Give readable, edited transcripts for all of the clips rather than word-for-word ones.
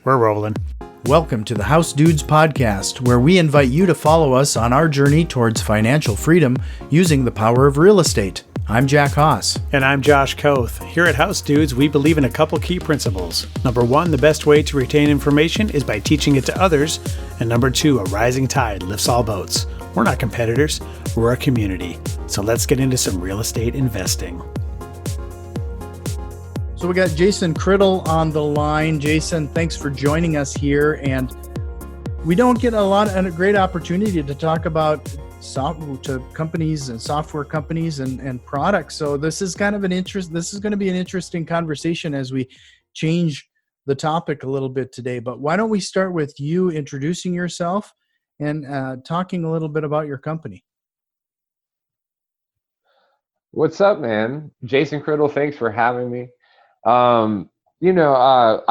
We're rolling. Welcome to the House Dudes podcast, where we invite you to follow us on our journey towards financial freedom using the power of real estate. I'm Jack Haas. And I'm Josh Koth. Here at House Dudes, we believe in a couple key principles. Number one, the best way to retain information is by teaching it to others. And number two, a rising tide lifts all boats. We're not competitors, we're a community. So let's get into some real estate investing. So we got Jason Criddle on the line. Jason, thanks for joining us here. And we don't get a great opportunity to talk about to companies and software companies and products. So this is kind of this is going to be an interesting conversation as we change the topic a little bit today. But why don't we start with you introducing yourself and talking a little bit about your company? What's up, man? Jason Criddle, thanks for having me. One of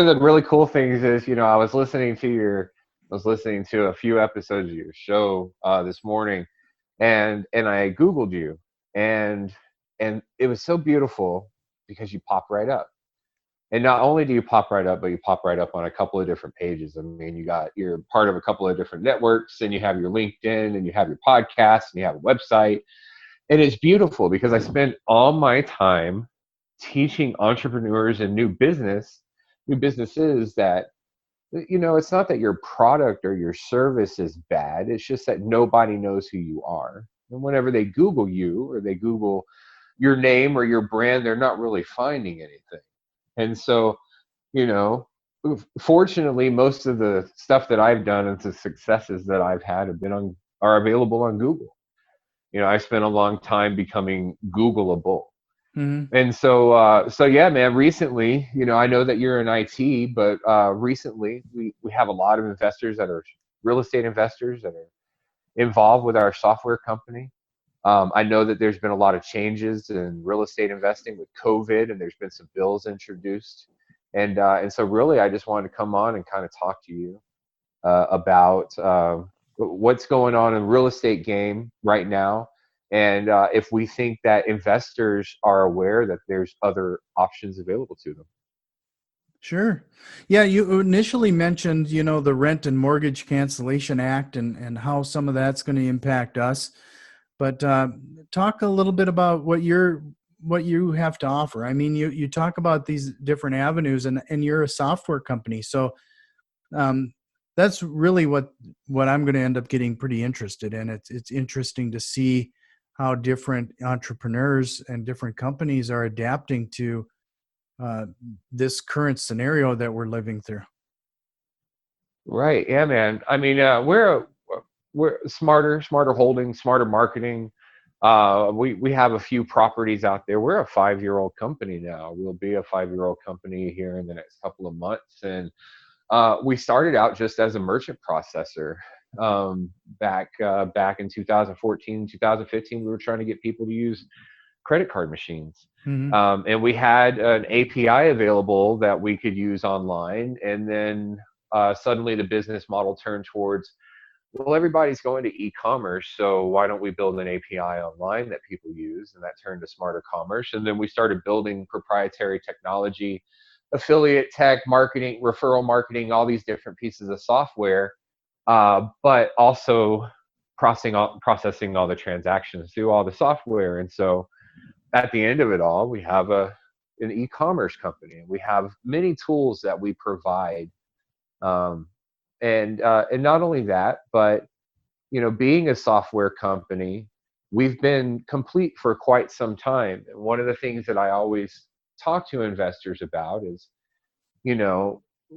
the really cool things is, I was listening to a few episodes of your show this morning, and I Googled you, and it was so beautiful because you pop right up. And not only do you pop right up, but you pop right up on a couple of different pages. I mean, you're part of a couple of different networks, and you have your LinkedIn, and you have your podcast, and you have a website. And it's beautiful because I spent all my time teaching entrepreneurs and new businesses that, it's not that your product or your service is bad. It's just that nobody knows who you are. And whenever they Google you or they Google your name or your brand, they're not really finding anything. And so, fortunately, most of the stuff that I've done and the successes that I've had are available on Google. I spent a long time becoming Googleable. Mm-hmm. And so yeah, man, recently, I know that you're in IT, but recently we have a lot of investors that are real estate investors that are involved with our software company. I know that there's been a lot of changes in real estate investing with COVID, and there's been some bills introduced. And so really, I just wanted to come on and kind of talk to you about what's going on in the real estate game right now. And if we think that investors are aware that there's other options available to them. Sure. Yeah, you initially mentioned, the Rent and Mortgage Cancellation Act and how some of that's going to impact us. But talk a little bit about what you have to offer. I mean, you talk about these different avenues, and you're a software company. So that's really what I'm going to end up getting pretty interested in. It's interesting to see how different entrepreneurs and different companies are adapting to this current scenario that we're living through. Right. Yeah, man. I mean, we're Smartr Holdings, Smartr Marketing. We have a few properties out there. We're a 5-year-old company now. We'll be a 5-year-old company here in the next couple of months. And we started out just as a merchant processor. Back in 2014, 2015, we were trying to get people to use credit card machines. Mm-hmm. And we had an API available that we could use online. And then suddenly the business model turned towards, well, everybody's going to e-commerce, so why don't we build an API online that people use? And that turned to Smarter Commerce. And then we started building proprietary technology, affiliate tech, marketing, referral marketing, all these different pieces of software. But also processing all the transactions through all the software. And so at the end of it all, we have an e-commerce company. We have many tools that we provide. And not only that, but, being a software company, we've been complete for quite some time. And one of the things that I always talk to investors about is,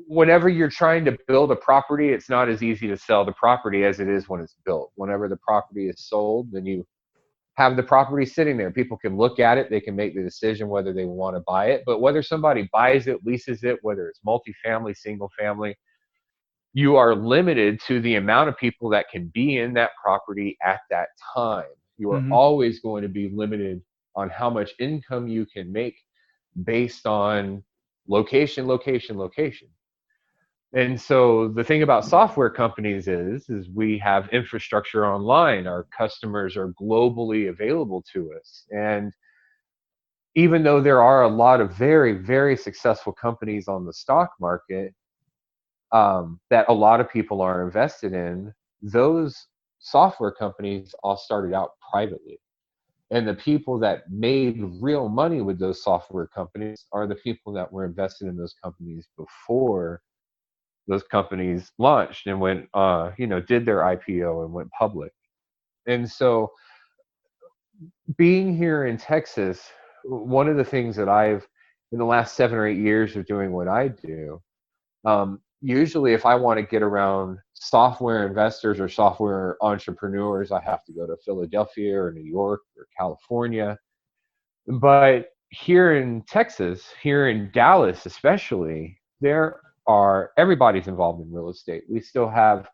whenever you're trying to build a property, it's not as easy to sell the property as it is when it's built. Whenever the property is sold, then you have the property sitting there. People can look at it. They can make the decision whether they want to buy it. But whether somebody buys it, leases it, whether it's multifamily, single family, you are limited to the amount of people that can be in that property at that time. You are always going to be limited on how much income you can make based on location. And so the thing about software companies is we have infrastructure online. Our customers are globally available to us. And even though there are a lot of very, very successful companies on the stock market that a lot of people are invested in, those software companies all started out privately. And the people that made real money with those software companies are the people that were invested in those companies before those companies launched and went, did their IPO and went public. And so, being here in Texas, one of the things that I've, in the last 7 or 8 years of doing what I do, usually if I want to get around software investors or software entrepreneurs, I have to go to Philadelphia or New York or California. But here in Texas, here in Dallas especially, everybody's involved in real estate. We still have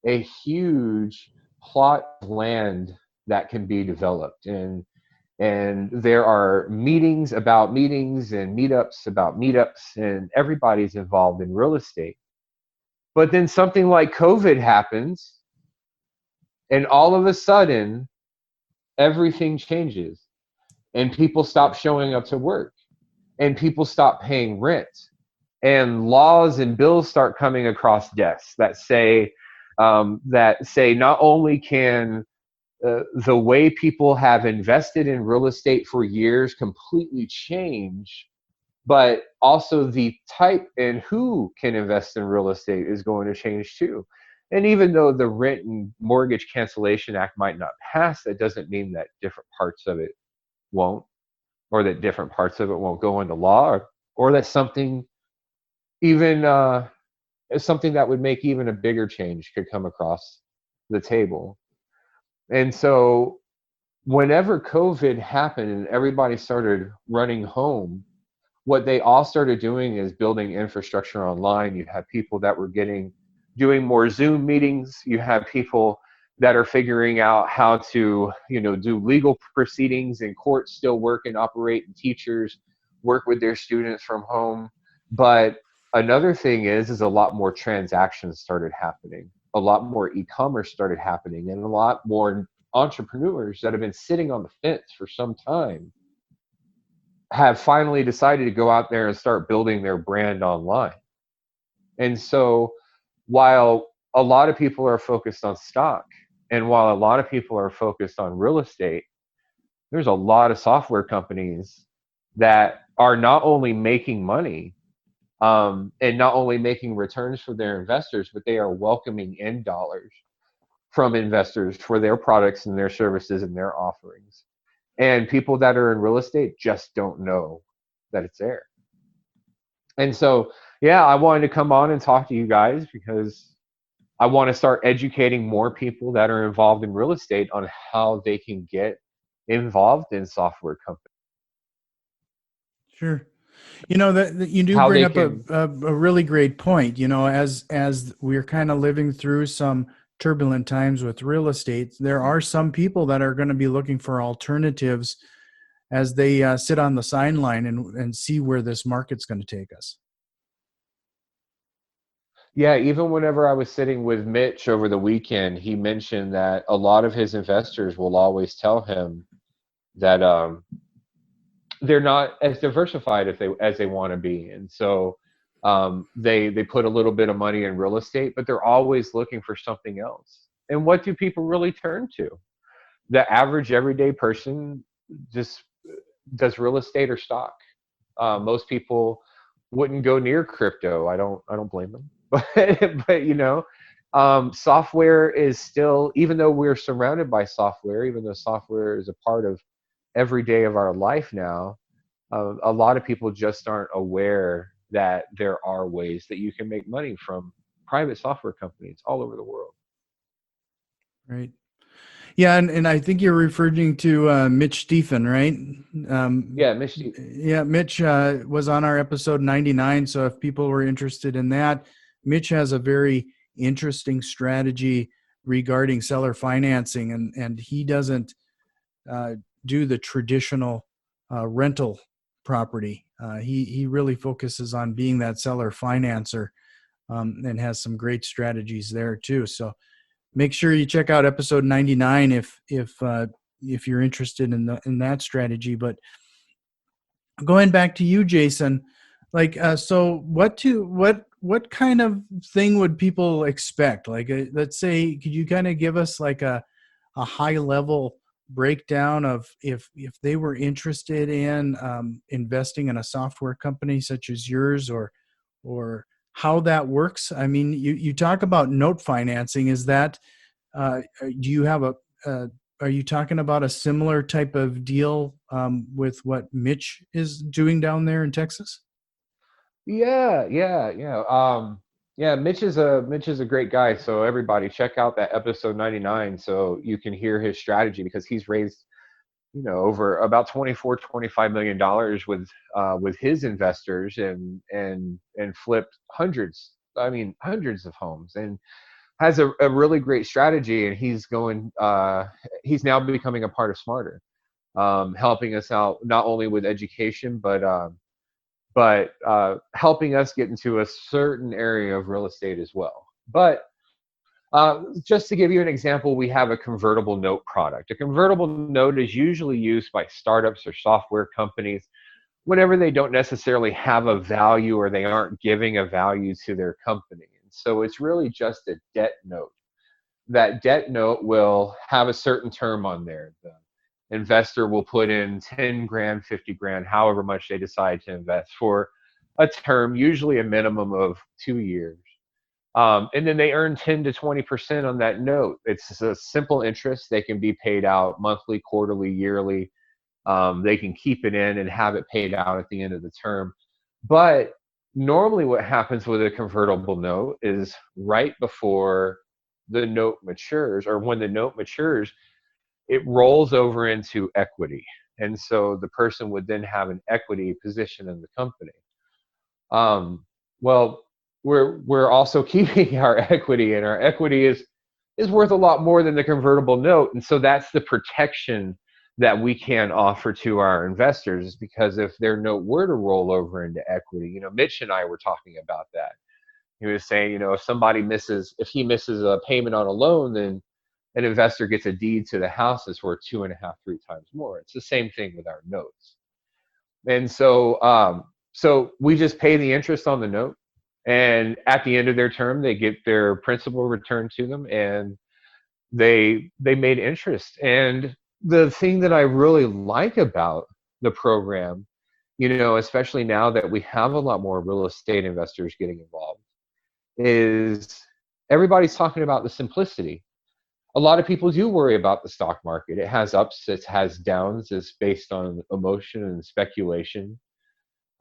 a huge plot of land that can be developed, and there are meetings about meetings and meetups about meetups, and everybody's involved in real estate. But then something like COVID happens, and all of a sudden everything changes, and people stop showing up to work, and people stop paying rent, and laws and bills start coming across desks that say not only can the way people have invested in real estate for years completely change, but also the type and who can invest in real estate is going to change too. And even though the Rent and Mortgage Cancellation Act might not pass, that doesn't mean that different parts of it won't, or that different parts of it won't go into law, or that something something that would make even a bigger change could come across the table. And so whenever COVID happened and everybody started running home, what they all started doing is building infrastructure online. You have people that were doing more Zoom meetings. You have people that are figuring out how to, do legal proceedings in court, still work and operate, and teachers work with their students from home. But another thing is a lot more transactions started happening. A lot more e-commerce started happening, and a lot more entrepreneurs that have been sitting on the fence for some time have finally decided to go out there and start building their brand online. And so while a lot of people are focused on stock, and while a lot of people are focused on real estate, there's a lot of software companies that are not only making money, and not only making returns for their investors, but they are welcoming in dollars from investors for their products and their services and their offerings. And people that are in real estate just don't know that it's there. And so, yeah, I wanted to come on and talk to you guys because I want to start educating more people that are involved in real estate on how they can get involved in software companies. Sure. That you do How bring they up can, a really great point. As we're kind of living through some turbulent times with real estate, there are some people that are going to be looking for alternatives as they sit on the sideline and see where this market's going to take us. yeah, even whenever I was sitting with Mitch over the weekend, he mentioned that a lot of his investors will always tell him that they're not as diversified as they want to be, and so they put a little bit of money in real estate, but they're always looking for something else. And what do people really turn to? The average everyday person just does real estate or stock. Most people wouldn't go near crypto. I don't blame them, but software is still, even though we're surrounded by software, even though software is a part of every day of our life now, a lot of people just aren't aware that there are ways that you can make money from private software companies all over the world. Right. Yeah, and I think you're referring to Mitch Stephen, right? Yeah, Mitch. Yeah, Mitch was on our episode 99. So if people were interested in that, Mitch has a very interesting strategy regarding seller financing, and he doesn't do the traditional rental property. He really focuses on being that seller financer, and has some great strategies there too. So make sure you check out episode 99 if you're interested in that strategy. But going back to you, Jason, like, so what kind of thing would people expect? Like, let's say, could you kind of give us like a high level breakdown of if they were interested in investing in a software company such as yours, or how that works? I mean, you talk about note financing. Is that do you have are you talking about a similar type of deal with what Mitch is doing down there in Texas? Yeah. Mitch is a great guy. So everybody check out that episode 99 so you can hear his strategy, because he's raised, over about 24-25 million dollars with his investors, and flipped hundreds of homes, and has a really great strategy. And he's now becoming a part of Smartr, helping us out not only with education, but helping us get into a certain area of real estate as well. But just to give you an example, we have a convertible note product. A convertible note is usually used by startups or software companies whenever they don't necessarily have a value, or they aren't giving a value to their company. And so it's really just a debt note. That debt note will have a certain term on there. The investor will put in 10 grand, 50 grand, however much they decide to invest, for a term, usually a minimum of 2 years. And then they earn 10 to 20% on that note. It's a simple interest. They can be paid out monthly, quarterly, yearly. They can keep it in and have it paid out at the end of the term. But normally what happens with a convertible note is right before the note matures, or when the note matures, it rolls over into equity. And so the person would then have an equity position in the company. Well, we're also keeping our equity, and our equity is worth a lot more than the convertible note. And so that's the protection that we can offer to our investors, because if their note were to roll over into equity, Mitch and I were talking about that. He was saying, if he misses a payment on a loan, then an investor gets a deed to the house that's worth 2.5, 3 times more. It's the same thing with our notes. And so we just pay the interest on the note, and at the end of their term, they get their principal returned to them, and they made interest. And the thing that I really like about the program, especially now that we have a lot more real estate investors getting involved, is everybody's talking about the simplicity. A lot of people do worry about the stock market. It has ups, it has downs. It's based on emotion and speculation.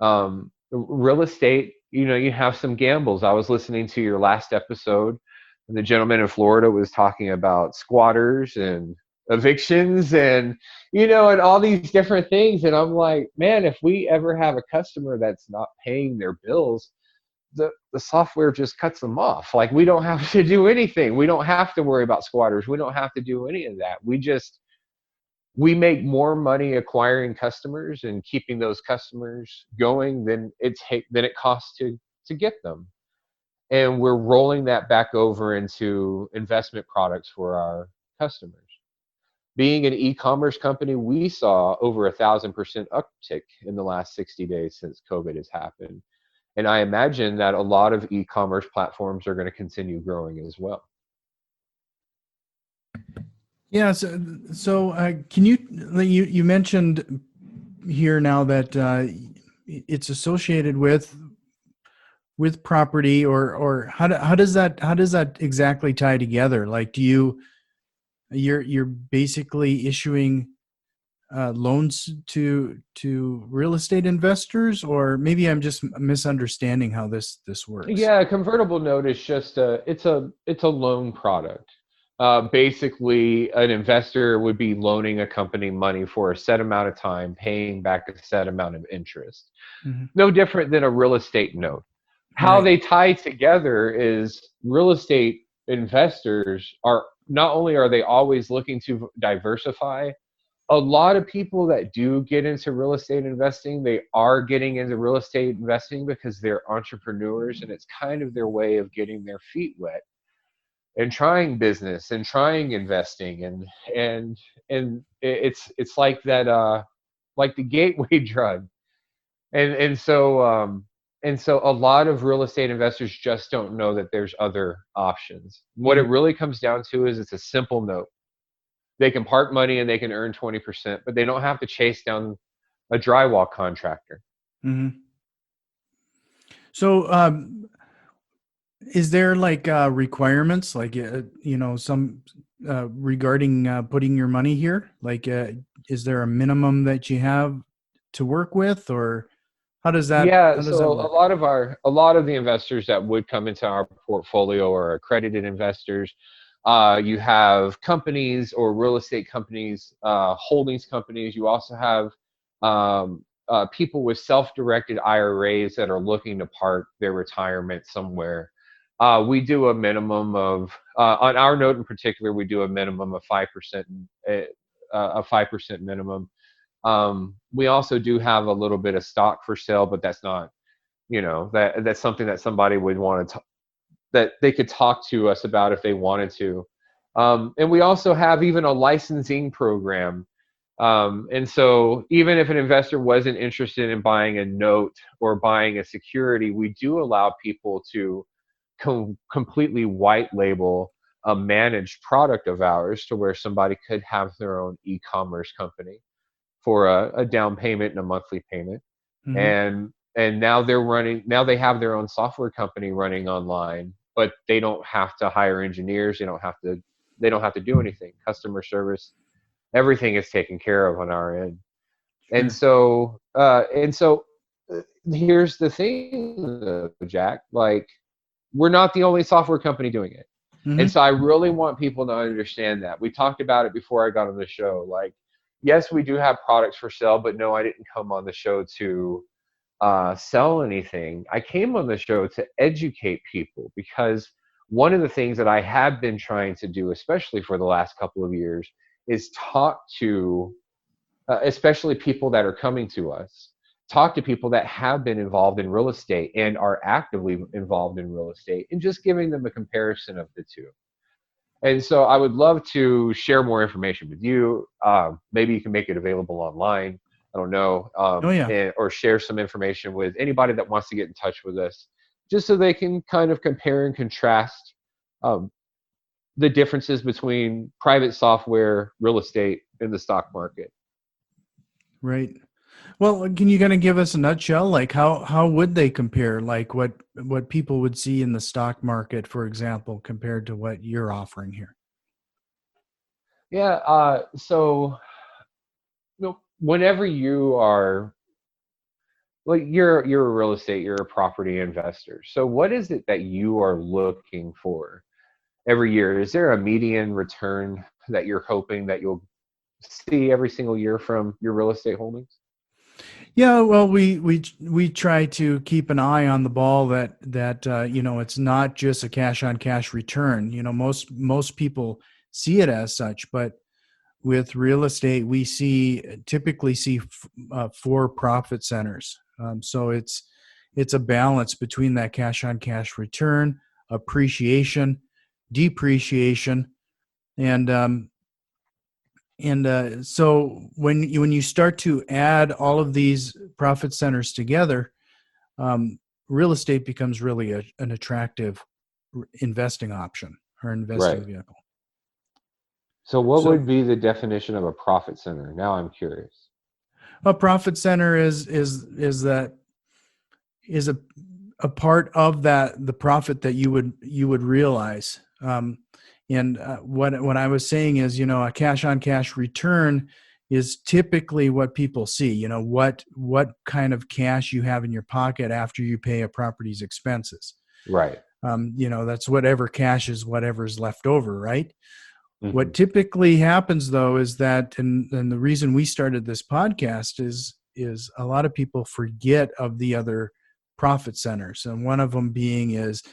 Real estate, you have some gambles. I was listening to your last episode, and the gentleman in Florida was talking about squatters and evictions, and all these different things. And I'm like, man, if we ever have a customer that's not paying their bills, the software just cuts them off. Like, we don't have to do anything. We don't have to worry about squatters. We don't have to do any of that. We make more money acquiring customers and keeping those customers going than it costs to get them. And we're rolling that back over into investment products for our customers. Being an e-commerce company, we saw over 1,000% uptick in the last 60 days since COVID has happened. And I imagine that a lot of e-commerce platforms are going to continue growing as well. Yeah. So can you mentioned here now that it's associated with property, or how does that exactly tie together? Like, you're basically issuing loans to real estate investors, or maybe I'm just misunderstanding how this works. Yeah, a convertible note is just it's a loan product. Basically, an investor would be loaning a company money for a set amount of time, paying back a set amount of interest. Mm-hmm. No different than a real estate note. How Right. they tie together is real estate investors are not only are they always looking to diversify. A lot of people that do get into real estate investing, they are getting into real estate investing because they're entrepreneurs, and it's kind of their way of getting their feet wet and trying business and trying investing, and it's like that, like the gateway drug. And so a lot of real estate investors just don't know that there's other options. What it really comes down to is it's a simple note. They can park money and they can earn 20%, but they don't have to chase down a drywall contractor. Mm-hmm. So, is there like requirements, like some regarding putting your money here? Like, is there a minimum that you have to work with, or how does that Yeah, so work? a lot of the investors that would come into our portfolio are accredited investors. You have companies or real estate companies, holdings companies. You also have people with self-directed IRAs that are looking to park their retirement somewhere. We do a minimum of on our note in particular, we do a minimum of 5%, a 5% minimum. We also do have a little bit of stock for sale, but that's not, that's something that somebody would want to, that they could talk to us about if they wanted to. And we also have even a licensing program. And so even if an investor wasn't interested in buying a note or buying a security, we do allow people to completely white label a managed product of ours to where somebody could have their own e-commerce company for a down payment and a monthly payment. Mm-hmm. And now they have their own software company running online, but they don't have to hire engineers. They don't have to do anything. Customer service, everything is taken care of on our end. And Sure. so here's the thing, Jack, like, we're not the only software company doing it. And Mm-hmm. so I really want people to understand that. We talked about it before I got on the show. Like, yes, we do have products for sale, but no, I didn't come on the show to sell anything. I came on the show to educate people, because one of the things that I have been trying to do, especially for the last couple of years, is talk to especially people that are coming to us, talk to people that have been involved in real estate and are actively involved in real estate, and just giving them a comparison of the two. And so I would love to share more information with you. Maybe you can make it available online. I don't know, Oh yeah. or share some information with anybody that wants to get in touch with us, just so they can kind of compare and contrast um, the differences between private software, real estate, and the stock market. Right. Well, can you kind of give us a nutshell, like how would they compare, like what people would see in the stock market, for example, compared to what you're offering here? Yeah. So, whenever you are, like, you're a real estate, you're a property investor. So what is it that you are looking for every year? Is there a median return that you're hoping that you'll see every single year from your real estate holdings? Yeah, well, we try to keep an eye on the ball, that it's not just a cash on cash return. Most people see it as such, but with real estate, we typically see four profit centers. So it's a balance between that cash on cash return, appreciation, depreciation, and so when you start to add all of these profit centers together, real estate becomes really an attractive investing option or investing Right. vehicle. So what So would be the definition of a profit center? Now I'm curious. a profit center is a part of the profit that you would realize. And what I was saying is, a cash on cash return is typically what people see. What kind of cash you have in your pocket after you pay a property's expenses. Right. That's whatever cash is, whatever's left over, right? Hmm. What typically happens, though, is that, and the reason we started this podcast is a lot of people forget of the other profit centers, and one of them being is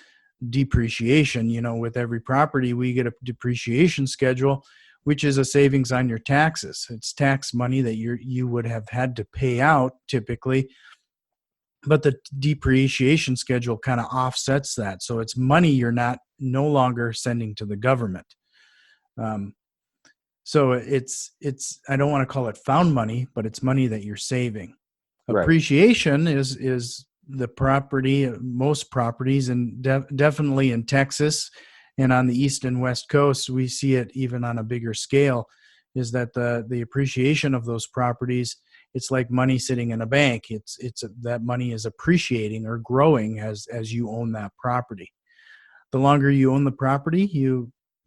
depreciation. With every property, we get a depreciation schedule, which is a savings on your taxes. It's tax money that you would have had to pay out typically, but the depreciation schedule kind of offsets that. So it's money you're no longer sending to the government. So it's I don't want to call it found money, but it's money that you're saving. Right. Appreciation is the property, most properties, and definitely in Texas and on the East and West Coast, we see it even on a bigger scale, is that the appreciation of those properties, it's like money sitting in a bank. It's that money is appreciating or growing as you own that property. The longer you own the property,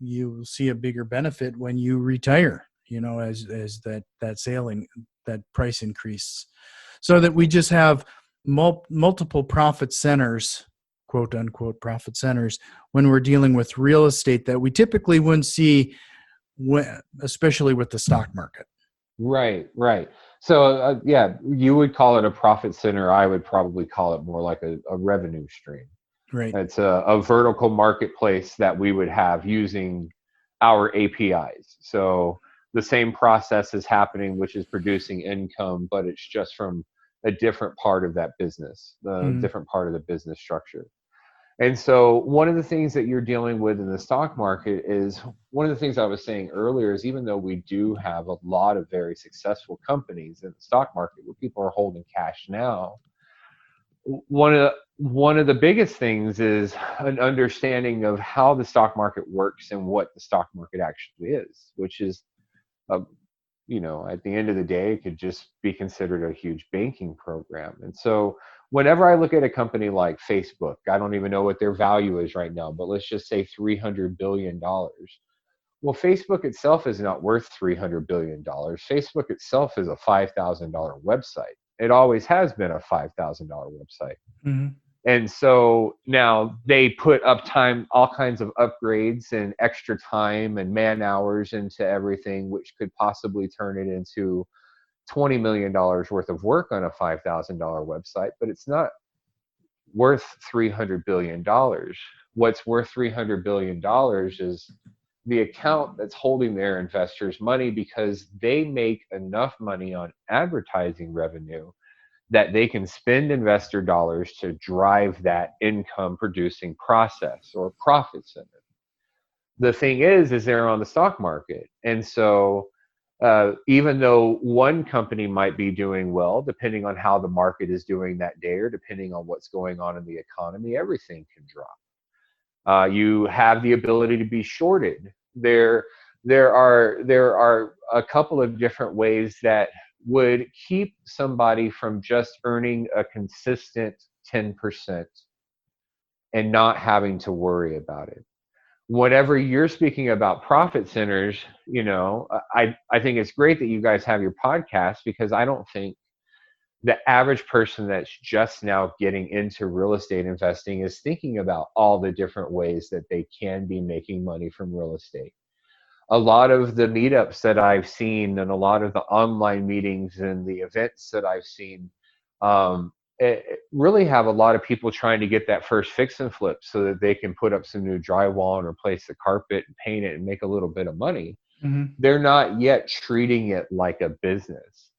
you see a bigger benefit when you retire, as that price increase. So that we just have multiple profit centers, quote unquote profit centers, when we're dealing with real estate that we typically wouldn't see, especially with the stock market. Right. Right. So yeah, you would call it a profit center. I would probably call it more like a revenue stream. Right. It's a vertical marketplace that we would have using our APIs. So the same process is happening, which is producing income, but it's just from a different part of that business, the different part of the business structure. And so one of the things that you're dealing with in the stock market is, one of the things I was saying earlier is, even though we do have a lot of very successful companies in the stock market where people are holding cash now, one of the biggest things is an understanding of how the stock market works and what the stock market actually is, which is, at the end of the day, it could just be considered a huge banking program. And so whenever I look at a company like Facebook, I don't even know what their value is right now, but let's just say $300 billion. Well, Facebook itself is not worth $300 billion. Facebook itself is a $5,000 website. It always has been a $5,000 website. Mm-hmm. And so now they put up time, all kinds of upgrades and extra time and man hours into everything, which could possibly turn it into $20 million worth of work on a $5,000 website, but it's not worth $300 billion. What's worth $300 billion is the account that's holding their investors' money, because they make enough money on advertising revenue that they can spend investor dollars to drive that income producing process or profit center. The thing is they're on the stock market. And so even though one company might be doing well, depending on how the market is doing that day or depending on what's going on in the economy, everything can drop. You have the ability to be shorted. There are a couple of different ways that would keep somebody from just earning a consistent 10% and not having to worry about it. Whenever you're speaking about profit centers, I think it's great that you guys have your podcast, because I don't think the average person that's just now getting into real estate investing is thinking about all the different ways that they can be making money from real estate. A lot of the meetups that I've seen and a lot of the online meetings and the events that I've seen it really have a lot of people trying to get that first fix and flip so that they can put up some new drywall and replace the carpet and paint it and make a little bit of money. Mm-hmm. They're not yet treating it like a business.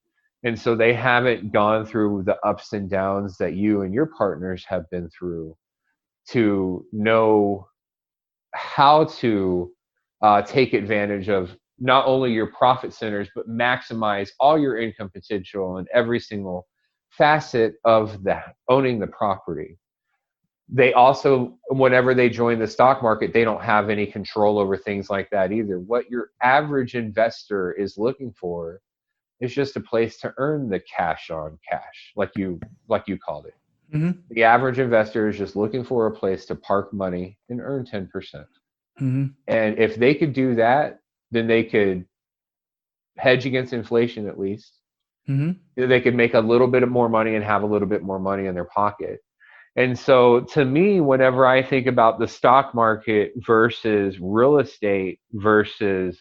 And so they haven't gone through the ups and downs that you and your partners have been through to know how to take advantage of not only your profit centers, but maximize all your income potential in every single facet of that, owning the property. They also, whenever they join the stock market, they don't have any control over things like that either. What your average investor is looking for is just a place to earn the cash on cash, like you called it. Mm-hmm. The average investor is just looking for a place to park money and earn 10%. Mm-hmm. And if they could do that, then they could hedge against inflation at least. Mm-hmm. They could make a little bit more money and have a little bit more money in their pocket. And so to me, whenever I think about the stock market versus real estate versus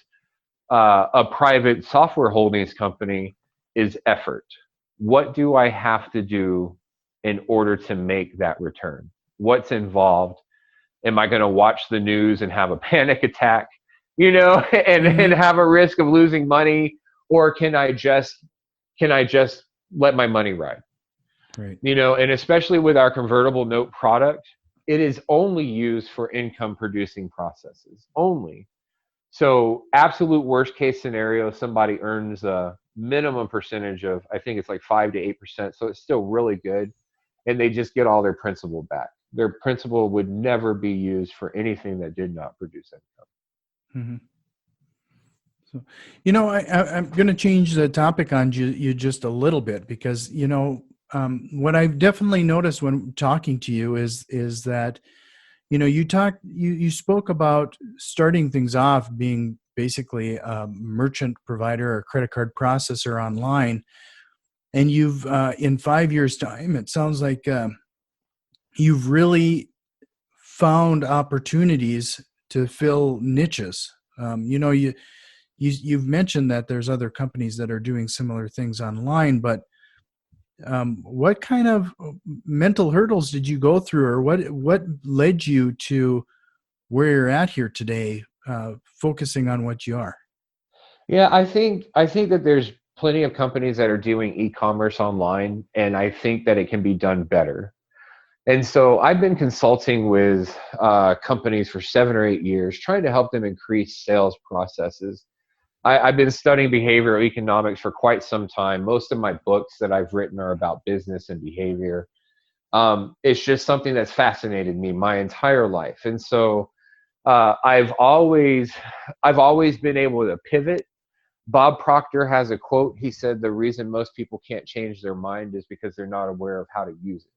a private software holdings company, is effort. What do I have to do in order to make that return? What's involved? Am I going to watch the news and have a panic attack, and have a risk of losing money? Or can I just let my money ride? Right. And especially with our convertible note product, it is only used for income producing processes only. So absolute worst case scenario, somebody earns a minimum percentage of, I think it's like 5 to 8%. So it's still really good. And they just get all their principal back. Their principal would never be used for anything that did not produce income. Mm-hmm. So, I'm going to change the topic on you just a little bit, because, what I've definitely noticed when talking to you is that, you spoke about starting things off being basically a merchant provider or credit card processor online. And you've, in 5 years' time, it sounds like you've really found opportunities to fill niches. You've mentioned that there's other companies that are doing similar things online, but what kind of mental hurdles did you go through, or what led you to where you're at here today, focusing on what you are? Yeah, I think that there's plenty of companies that are doing e-commerce online, and I think that it can be done better. And so I've been consulting with companies for 7 or 8 years, trying to help them increase sales processes. I've been studying behavioral economics for quite some time. Most of my books that I've written are about business and behavior. It's just something that's fascinated me my entire life, and so I've always been able to pivot. Bob Proctor has a quote. He said, "The reason most people can't change their mind is because they're not aware of how to use it."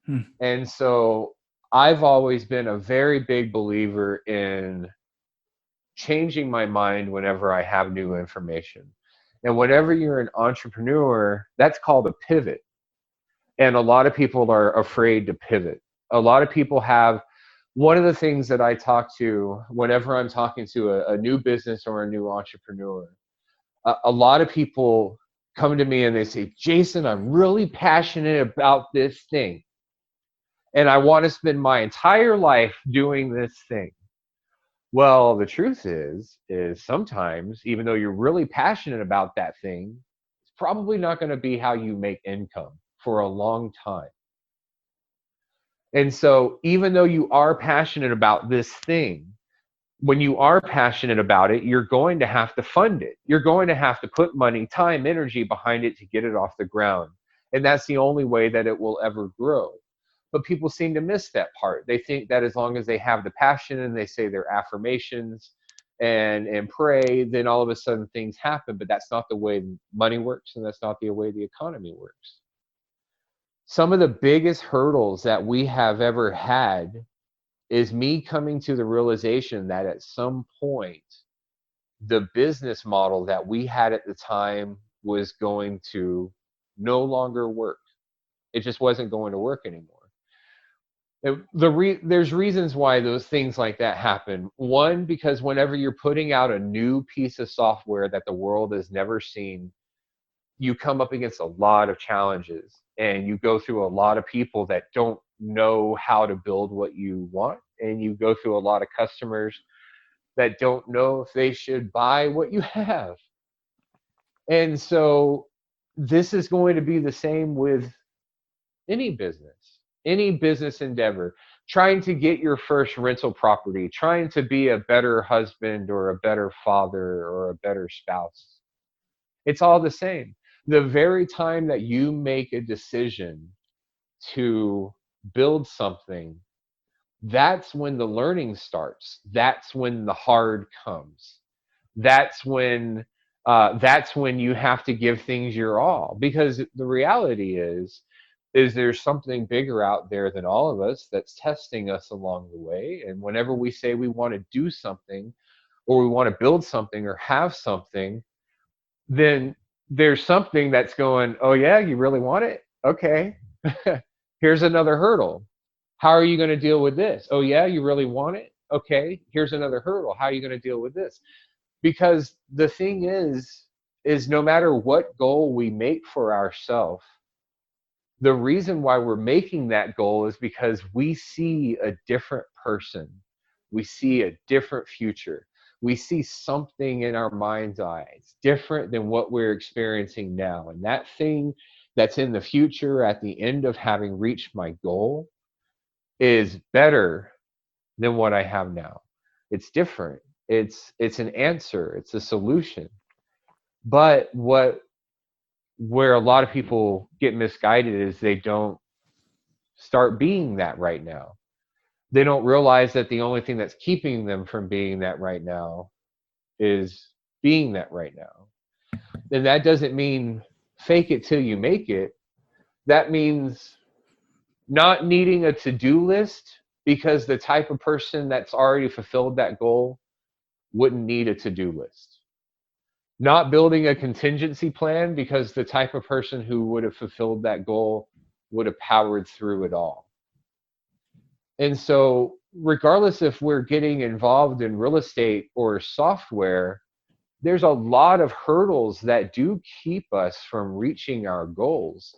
Hmm. And so I've always been a very big believer in changing my mind whenever I have new information. And whenever you're an entrepreneur, that's called a pivot. And a lot of people are afraid to pivot. A lot of people have, one of the things that I talk to whenever I'm talking to a new business or a new entrepreneur, a lot of people come to me and they say, "Jason, I'm really passionate about this thing, and I want to spend my entire life doing this thing." Well, the truth is sometimes, even though you're really passionate about that thing, it's probably not going to be how you make income for a long time. And so, even though you are passionate about this thing, when you are passionate about it, you're going to have to fund it. You're going to have to put money, time, energy behind it to get it off the ground. And that's the only way that it will ever grow. But people seem to miss that part. They think that as long as they have the passion and they say their affirmations and pray, then all of a sudden things happen. But that's not the way money works, and that's not the way the economy works. Some of the biggest hurdles that we have ever had is me coming to the realization that at some point, the business model that we had at the time was going to no longer work. It just wasn't going to work anymore. There's reasons why those things like that happen. One, because whenever you're putting out a new piece of software that the world has never seen, you come up against a lot of challenges, and you go through a lot of people that don't know how to build what you want, and you go through a lot of customers that don't know if they should buy what you have. And so this is going to be the same with any business endeavor, trying to get your first rental property, trying to be a better husband or a better father or a better spouse. It's all the same. The very time that you make a decision to build something, that's when the learning starts. That's when the hard comes. That's when you have to give things your all, because the reality is there's something bigger out there than all of us that's testing us along the way. And whenever we say we want to do something or we want to build something or have something, then there's something that's going, "Oh yeah, you really want it? Okay." Here's another hurdle. How are you going to deal with this? "Oh yeah, you really want it? Okay, here's another hurdle. How are you going to deal with this?" Because the thing is no matter what goal we make for ourselves, the reason why we're making that goal is because we see a different person. We see a different future. We see something in our mind's eyes different than what we're experiencing now. And that thing that's in the future at the end of having reached my goal is better than what I have now. It's different. It's an answer. It's a solution. But where a lot of people get misguided is they don't start being that right now. They don't realize that the only thing that's keeping them from being that right now is being that right now. And that doesn't mean fake it till you make it. That means not needing a to-do list, because the type of person that's already fulfilled that goal wouldn't need a to-do list. Not building a contingency plan, because the type of person who would have fulfilled that goal would have powered through it all. And so regardless if we're getting involved in real estate or software, there's a lot of hurdles that do keep us from reaching our goals.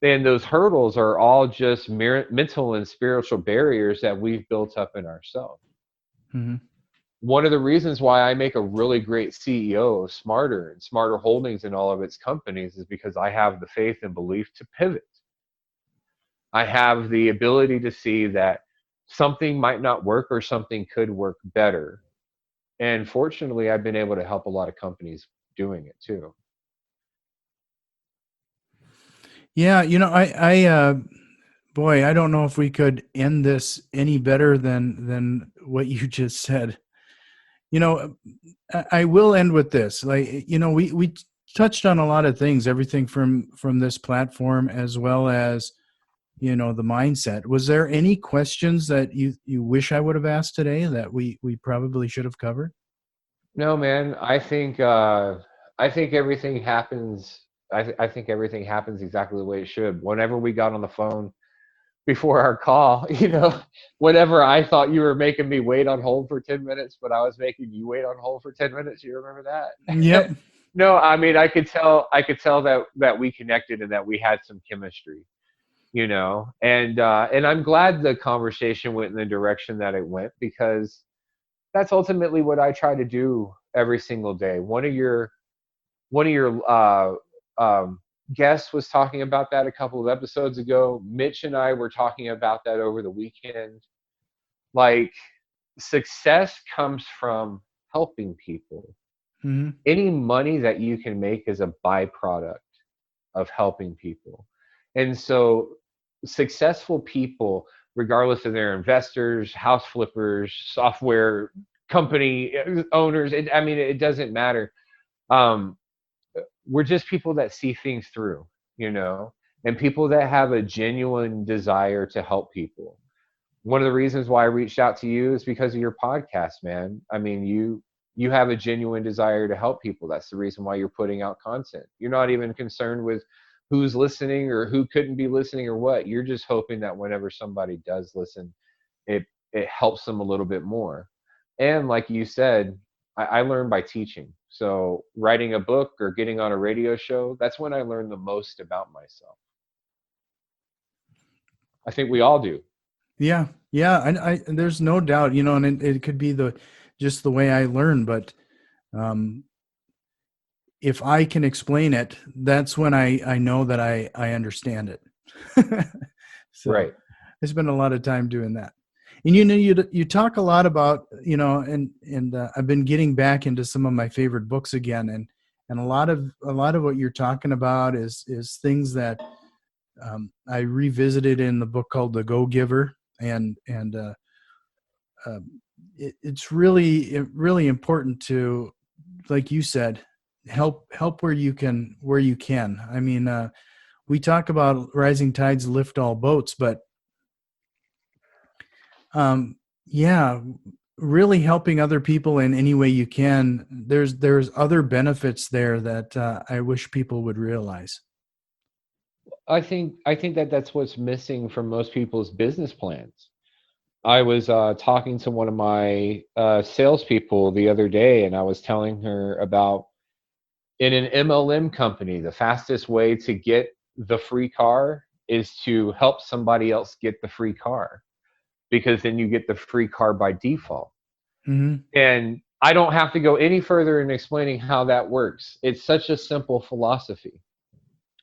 And those hurdles are all just mental and spiritual barriers that we've built up in ourselves. Mm-hmm. One of the reasons why I make a really great CEO of Smartr and Smartr Holdings and all of its companies is because I have the faith and belief to pivot. I have the ability to see that something might not work or something could work better. And fortunately, I've been able to help a lot of companies doing it too. Yeah, boy, I don't know if we could end this any better than what you just said. I will end with this. We touched on a lot of things, everything from this platform as well as, the mindset. Was there any questions that you wish I would have asked today that we probably should have covered? No, man. I think everything happens. I think everything happens exactly the way it should. Whenever we got on the phone before our call, whenever I thought you were making me wait on hold for 10 minutes, but I was making you wait on hold for 10 minutes. You remember that? Yep. No, I mean, I could tell that we connected and that we had some chemistry, and I'm glad the conversation went in the direction that it went, because that's ultimately what I try to do every single day. One of your guest was talking about that a couple of episodes ago. Mitch and I were talking about that over the weekend. Like, success comes from helping people. Mm-hmm. Any money that you can make is a byproduct of helping people. And so successful people, regardless of their investors, house flippers, software company owners, it doesn't matter. We're just people that see things through, and people that have a genuine desire to help people. One of the reasons why I reached out to you is because of your podcast, man. I mean, you have a genuine desire to help people. That's the reason why you're putting out content. You're not even concerned with who's listening or who couldn't be listening or what. You're just hoping that whenever somebody does listen, it helps them a little bit more. And like you said, I learn by teaching. So writing a book or getting on a radio show, that's when I learn the most about myself. I think we all do. Yeah. I there's no doubt, and it could be just the way I learn, but if I can explain it, that's when I know that I understand it. So Right. I spend a lot of time doing that. And you talk a lot about, and I've been getting back into some of my favorite books again, and a lot of what you're talking about is things that I revisited in the book called The Go-Giver, and it's really important to, like you said, help where you can. I mean, we talk about rising tides lift all boats, but really helping other people in any way you can. There's other benefits there that I wish people would realize. I think that's what's missing from most people's business plans. I was talking to one of my salespeople the other day, and I was telling her about, in an MLM company, the fastest way to get the free car is to help somebody else get the free car, because then you get the free car by default. Mm-hmm. And I don't have to go any further in explaining how that works. It's such a simple philosophy.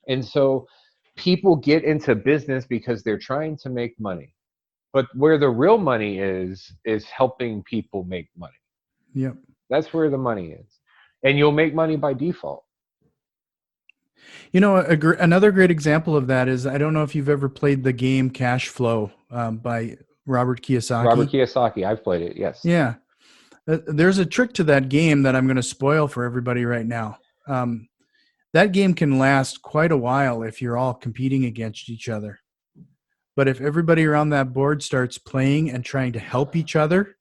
And so people get into business because they're trying to make money. But where the real money is helping people make money. Yep. That's where the money is. And you'll make money by default. You know, another great example of that is, I don't know if you've ever played the game Cash Flow by Robert Robert Kiyosaki. Kiyosaki, I've played it, yes. Yeah. There's a trick to that game that I'm going to spoil for everybody right now. That game can last quite a while if you're all competing against each other. But if everybody around that board starts playing and trying to help each other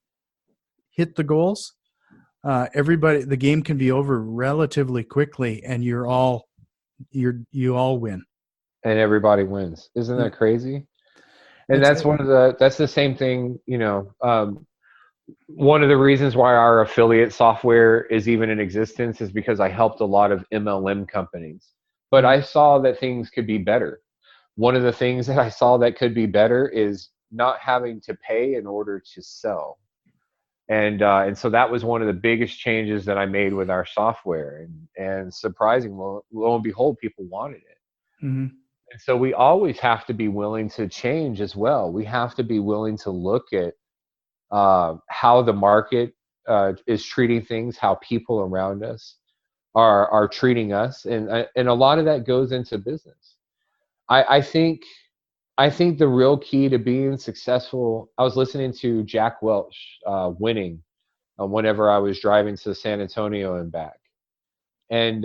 hit the goals, the game can be over relatively quickly, and you all win. And everybody wins. Isn't that crazy? And It's that's the same thing, one of the reasons why our affiliate software is even in existence is because I helped a lot of MLM companies. But I saw that things could be better. One of the things that I saw that could be better is not having to pay in order to sell. And so that was one of the biggest changes that I made with our software. And surprisingly, lo and behold, people wanted it. Mm-hmm. And so we always have to be willing to change as well. We have to be willing to look at how the market is treating things, how people around us are treating us, and a lot of that goes into business. I think the real key to being successful. I was listening to Jack Welch winning whenever I was driving to San Antonio and back, and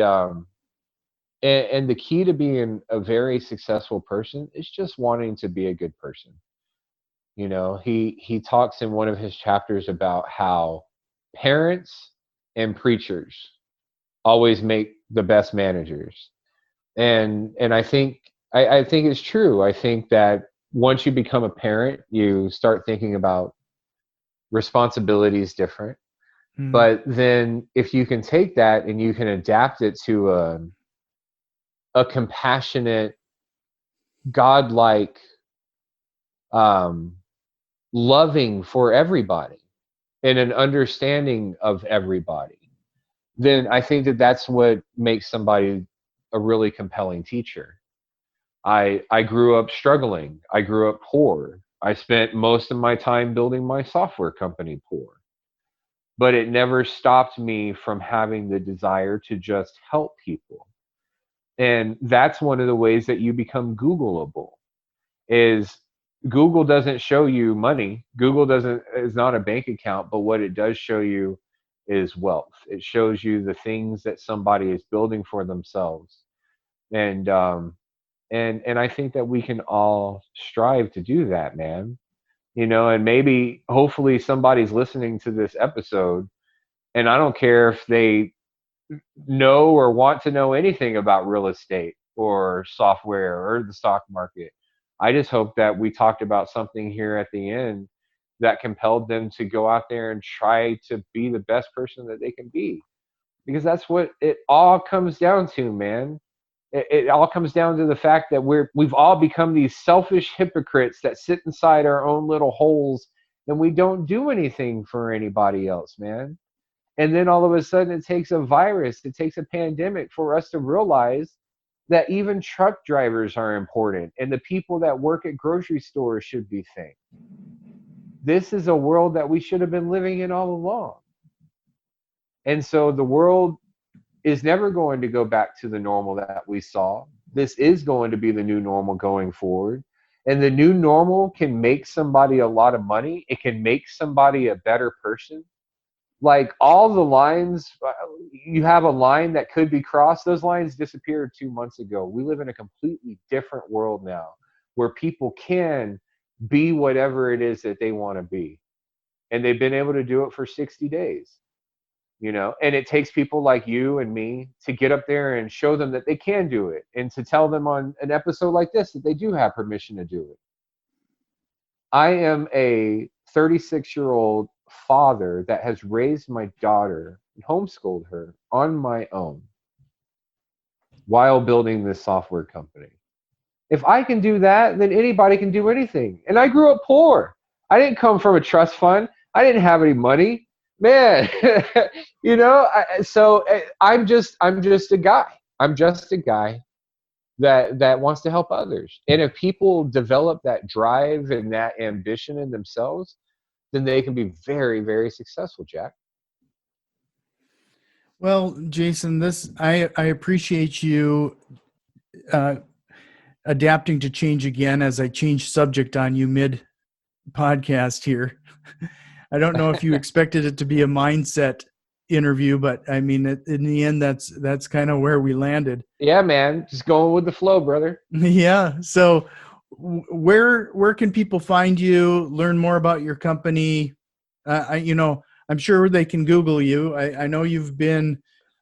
the key to being a very successful person is just wanting to be a good person. He talks in one of his chapters about how parents and preachers always make the best managers. And I think it's true. I think that once you become a parent, you start thinking about responsibilities different. Mm-hmm. But then if you can take that and you can adapt it to a compassionate, godlike, loving for everybody and an understanding of everybody, then I think that that's what makes somebody a really compelling teacher. I grew up struggling. I grew up poor. I spent most of my time building my software company poor. But it never stopped me from having the desire to just help people. And that's one of the ways that you become Googleable. Is Google doesn't show you money. Google is not a bank account, but what it does show you is wealth. It shows you the things that somebody is building for themselves. And I think that we can all strive to do that, man. And maybe hopefully somebody's listening to this episode, and I don't care if they know or want to know anything about real estate or software or the stock market. I just hope that we talked about something here at the end that compelled them to go out there and try to be the best person that they can be. Because that's what it all comes down to, man. It all comes down to the fact that we've all become these selfish hypocrites that sit inside our own little holes, and we don't do anything for anybody else, man. And then all of a sudden it takes a virus, it takes a pandemic for us to realize that even truck drivers are important and the people that work at grocery stores should be thanked. This is a world that we should have been living in all along. And so the world is never going to go back to the normal that we saw. This is going to be the new normal going forward. And the new normal can make somebody a lot of money. It can make somebody a better person. Like all the lines, you have a line that could be crossed. Those lines disappeared 2 months ago. We live in a completely different world now where people can be whatever it is that they want to be. And they've been able to do it for 60 days. And it takes people like you and me to get up there and show them that they can do it, and to tell them on an episode like this that they do have permission to do it. I am a 36-year-old father that has raised my daughter and homeschooled her on my own while building this software company. If I can do that, then anybody can do anything. And I grew up poor. I didn't come from a trust fund. I didn't have any money. Man, so I'm just a guy. I'm just a guy that wants to help others. And if people develop that drive and that ambition in themselves, then they can be very, very successful, Jack. Well, Jason, I appreciate you adapting to change again as I change subject on you mid podcast here. I don't know if you expected it to be a mindset interview, but I mean, in the end, that's kind of where we landed. Yeah, man, just going with the flow, brother. Yeah. So, where can people find you? Learn more about your company? I'm sure they can Google you. I know you've been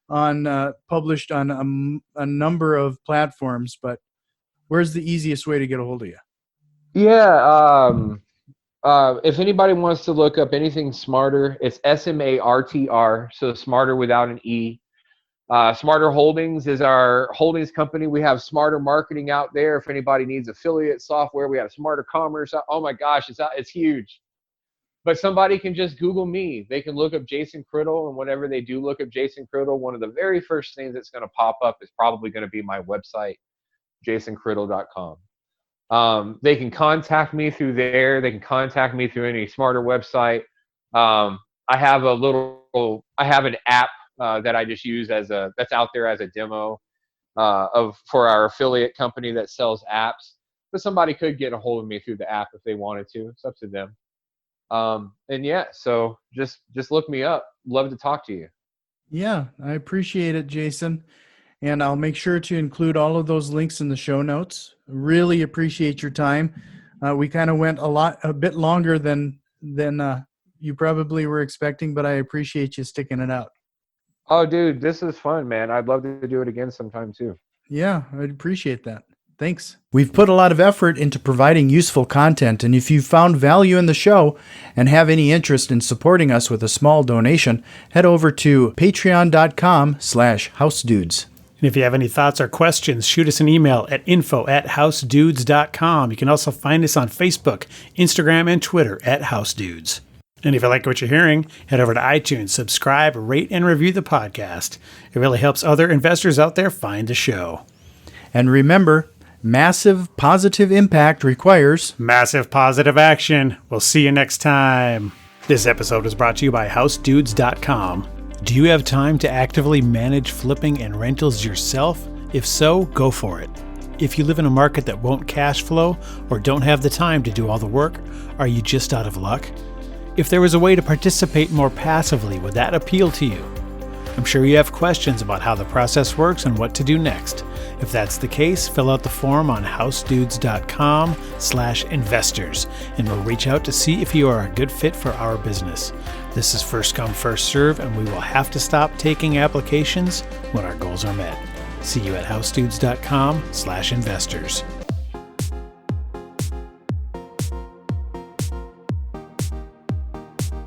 published on a number of platforms, but where's the easiest way to get a hold of you? Yeah. If anybody wants to look up anything Smartr, it's SMARTR, so Smartr without an E. Smartr Holdings is our holdings company. We have Smartr Marketing out there. If anybody needs affiliate software, we have Smartr Commerce. Oh my gosh, it's huge. But somebody can just Google me. They can look up Jason Criddle, and whenever they do look up Jason Criddle, one of the very first things that's going to pop up is probably going to be my website, jasoncriddle.com. They can contact me through there. They can contact me through any Smartr website. I have an app that I just use that's out there as a demo for our affiliate company that sells apps. But somebody could get a hold of me through the app if they wanted to. It's up to them. And yeah, so just look me up. Love to talk to you. Yeah, I appreciate it, Jason. And I'll make sure to include all of those links in the show notes. Really appreciate your time. We kind of went a bit longer than you probably were expecting, but I appreciate you sticking it out. Oh, dude, this is fun, man. I'd love to do it again sometime too. Yeah, I'd appreciate that. Thanks. We've put a lot of effort into providing useful content, and if you found value in the show and have any interest in supporting us with a small donation, head over to patreon.com/housedudes. And if you have any thoughts or questions, shoot us an email at info@housedudes.com. You can also find us on Facebook, Instagram, and Twitter @housedudes. And if you like what you're hearing, head over to iTunes, subscribe, rate, and review the podcast. It really helps other investors out there find the show. And remember, massive positive impact requires massive positive action. We'll see you next time. This episode was brought to you by housedudes.com. Do you have time to actively manage flipping and rentals yourself? If so, go for it. If you live in a market that won't cash flow or don't have the time to do all the work, are you just out of luck? If there was a way to participate more passively, would that appeal to you? I'm sure you have questions about how the process works and what to do next. If that's the case, fill out the form on housedudes.com/investors, and we'll reach out to see if you are a good fit for our business. This is first come, first serve, and we will have to stop taking applications when our goals are met. See you at housedudes.com/investors.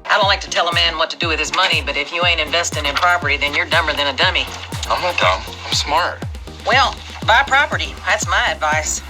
I don't like to tell a man what to do with his money, but if you ain't investing in property, then you're dumber than a dummy. I'm not dumb. I'm smart. Well, buy property. That's my advice.